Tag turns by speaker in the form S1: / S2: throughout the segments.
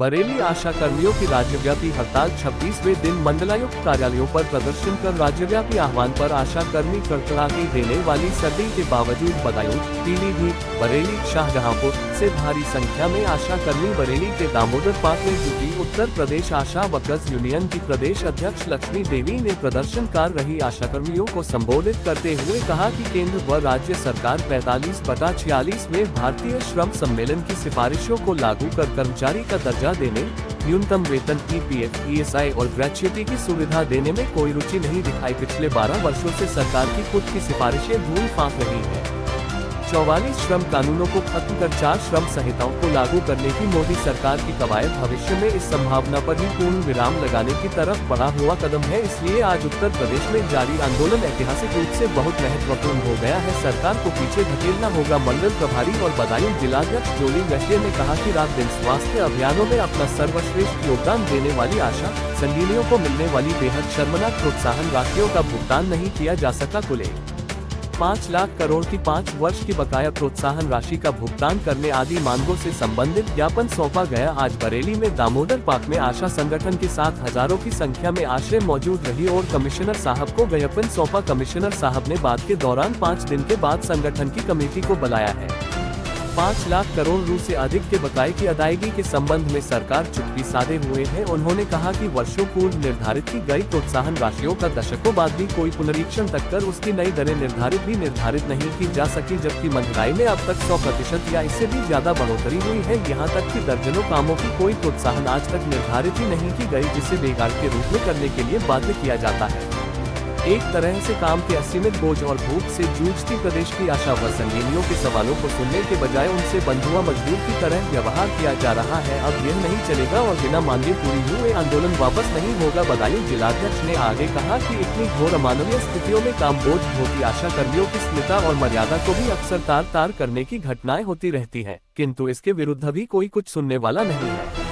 S1: बरेली आशा कर्मियों की राज्यव्यापी हड़ताल 26वें दिन मंडलायुक्त कार्यालयों पर प्रदर्शन कर राज्यव्यापी आह्वान पर आशा कर्मी कड़कड़ाती देने वाली सर्दी के बावजूद बदायूं, पीलीभीत, बरेली, शाहजहांपुर से भारी संख्या में आशा कर्मी बरेली के दामोदर पार्क में जुटी। उत्तर प्रदेश आशा वर्कर्स यूनियन की प्रदेश अध्यक्ष लक्ष्मी देवी ने प्रदर्शन कर रही आशा कर्मियों को संबोधित करते हुए कहा कि केंद्र व राज्य सरकार 45/46 में भारतीय श्रम सम्मेलन की सिफारिशों को लागू कर कर्मचारी का दर्जा देने, न्यूनतम वेतन, EPF, ESI और ग्रेच्युटी की सुविधा देने में कोई रुचि नहीं दिखाई। पिछले 12 वर्षों से सरकार की खुद की सिफारिशें धूल फांक रही है। 44 श्रम कानूनों को खत्म कर 4 श्रम संहिताओं को लागू करने की मोदी सरकार की कवायद भविष्य में इस संभावना पर ही पूर्ण विराम लगाने की तरफ बढ़ा हुआ कदम है। इसलिए आज उत्तर प्रदेश में जारी आंदोलन ऐतिहासिक रूप से बहुत महत्वपूर्ण हो गया है। सरकार को पीछे धकेलना होगा। मंडल प्रभारी और बदायूं जिलाध्यक्ष जोली वैश्य ने कहा कि रात दिन स्वास्थ्य अभियानों में अपना सर्वश्रेष्ठ योगदान देने वाली आशा संगिनियों को मिलने वाली बेहद शर्मनाक प्रोत्साहन राशियों का भुगतान नहीं किया जा सका। कुल 5 लाख करोड़ की 5 वर्ष की बकाया प्रोत्साहन राशि का भुगतान करने आदि मांगों से संबंधित ज्ञापन सौंपा गया। आज बरेली में दामोदर पार्क में आशा संगठन के साथ हजारों की संख्या में आश्रय मौजूद रही और कमिश्नर साहब को ज्ञापन सौंपा। कमिश्नर साहब ने बात के दौरान 5 दिन के बाद संगठन की कमेटी को बुलाया है। 5 लाख करोड़ रु से अधिक के बकाये की अदायगी के संबंध में सरकार चुप्पी साधे हुए है। उन्होंने कहा कि वर्षों पूर्व निर्धारित की गई प्रोत्साहन राशियों का दशकों बाद भी कोई पुनरीक्षण तक कर उसकी नई दरें निर्धारित नहीं की जा सकी, जबकि महंगाई में अब तक 100% या इससे भी ज्यादा बढ़ोतरी हुई है। यहाँ तक कि दर्जनों कामों की कोई प्रोत्साहन आज तक निर्धारित ही नहीं की गई, जिसे बेकार के रूप में करने के लिए बाध्य किया जाता है। एक तरह से काम के असीमित बोझ और भूख से जूझती प्रदेश की आशा व संगिनियों के सवालों को सुनने के बजाय उनसे बंधुआ मजदूर की तरह व्यवहार किया जा रहा है। अब यह नहीं चलेगा और बिना मांगे पूरी हुए आंदोलन वापस नहीं होगा। बदायूं जिलाध्यक्ष ने आगे कहा कि इतनी घोर अमानवीय स्थितियों में काम बोझ होती आशा कर्मियों की स्मिता और मर्यादा को भी अक्सर तार करने की घटनाएं होती रहती है, किंतु इसके विरुद्ध भी कोई कुछ सुनने वाला नहीं है।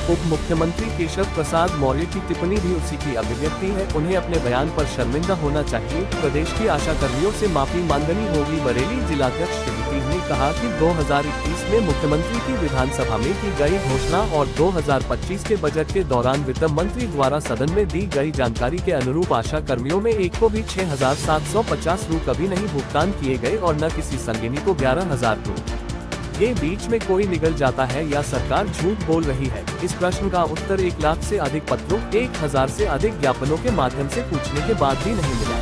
S1: उप मुख्यमंत्री केशव प्रसाद मौर्य की टिप्पणी भी उसी की अभिव्यक्ति है। उन्हें अपने बयान पर शर्मिंदा होना चाहिए। प्रदेश की आशा कर्मियों से माफी मांगनी होगी। बरेली जिलाध्यक्ष श्रीमती ने कहा कि 2021 में मुख्यमंत्री की विधानसभा में की गई घोषणा और 2025 के बजट के दौरान वित्त मंत्री द्वारा सदन में दी गई जानकारी के अनुरूप आशा कर्मियों में एक को भी 6,750 रु कभी नहीं भुगतान किए गए और न किसी संगिनी को 11,000 रु। ये बीच में कोई निगल जाता है या सरकार झूठ बोल रही है? इस प्रश्न का उत्तर 1 लाख से अधिक पत्रों, 1000 से अधिक ज्ञापनों के माध्यम से पूछने के बाद भी नहीं मिला।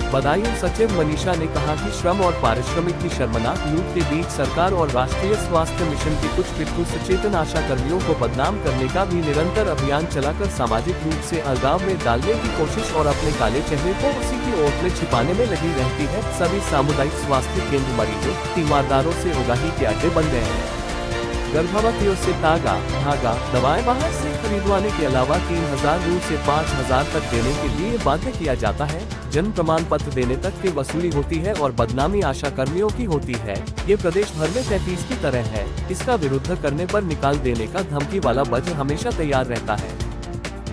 S1: बदायूं सचिव मनीषा ने कहा कि श्रम और पारिश्रमिक की शर्मनाक लूट के बीच सरकार और राष्ट्रीय स्वास्थ्य मिशन की कुछ पितृ सचेतन आशा कर्मियों को बदनाम करने का भी निरंतर अभियान चलाकर सामाजिक रूप से अलगाव में डालने की कोशिश और अपने काले चेहरे को उसी की ओट में छिपाने में लगी रहती है। सभी सामुदायिक स्वास्थ्य केंद्र मरीजों, तीमारदारों से उगाही के अड्डे बन गए हैं। गर्भवतियों से तागा, धागा, दवाएं बाहर से खरीदवाने के अलावा 3,000 रु से 5,000 तक देने के लिए बाध्य किया जाता है। जन्म प्रमाण पत्र देने तक की वसूली होती है और बदनामी आशा कर्मियों की होती है। ये प्रदेश भर में 33 की तरह है। इसका विरुद्ध करने पर निकाल देने का धमकी वाला बज हमेशा तैयार रहता है।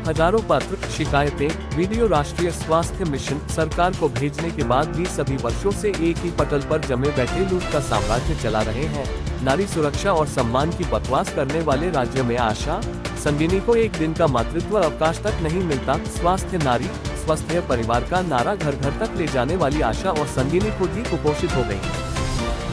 S1: हजारों पत्र, शिकायतें, वीडियो राष्ट्रीय स्वास्थ्य मिशन सरकार को भेजने के बाद भी सभी वर्षों से एक ही पटल पर जमे बैठे लूट का साम्राज्य चला रहे हैं। नारी सुरक्षा और सम्मान की बकवास करने वाले राज्य में आशा संगिनी को एक दिन का मातृत्व अवकाश तक नहीं मिलता। स्वास्थ्य नारी स्वस्थ परिवार का नारा घर घर तक ले जाने वाली आशा और संगिनी खुद ही कुपोषित हो गयी।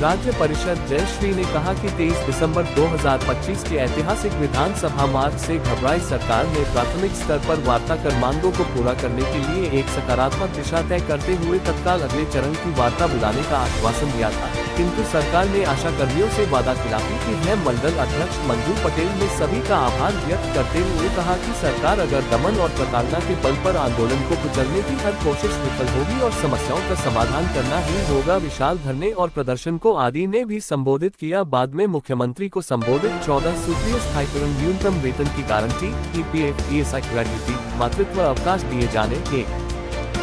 S1: राज्य परिषद जयश्री ने कहा कि 23 दिसंबर 2025 के ऐतिहासिक विधानसभा मार्च से घबराई सरकार ने प्राथमिक स्तर पर वार्ता कर मांगों को पूरा करने के लिए एक सकारात्मक दिशा तय करते हुए तत्काल अगले चरण की वार्ता बुलाने का आश्वासन दिया था, किंतु सरकार ने आशा कर्मियों से वादा खिलाफी की है। मंडल अध्यक्ष मंजू पटेल ने सभी का आभार व्यक्त करते हुए कहा कि सरकार अगर दमन और प्रताड़ना के बल पर आंदोलन को कुचलने की हर कोशिश विफल होगी और समस्याओं का समाधान करना ही होगा। विशाल धरने और प्रदर्शन को आदि ने भी संबोधित किया। बाद में मुख्यमंत्री को संबोधित 14 सूत्रीय स्थायीकरण, न्यूनतम वेतन की गारंटी, EPF, ESI ग्रेच्युटी, मातृत्व अवकाश दिए जाने के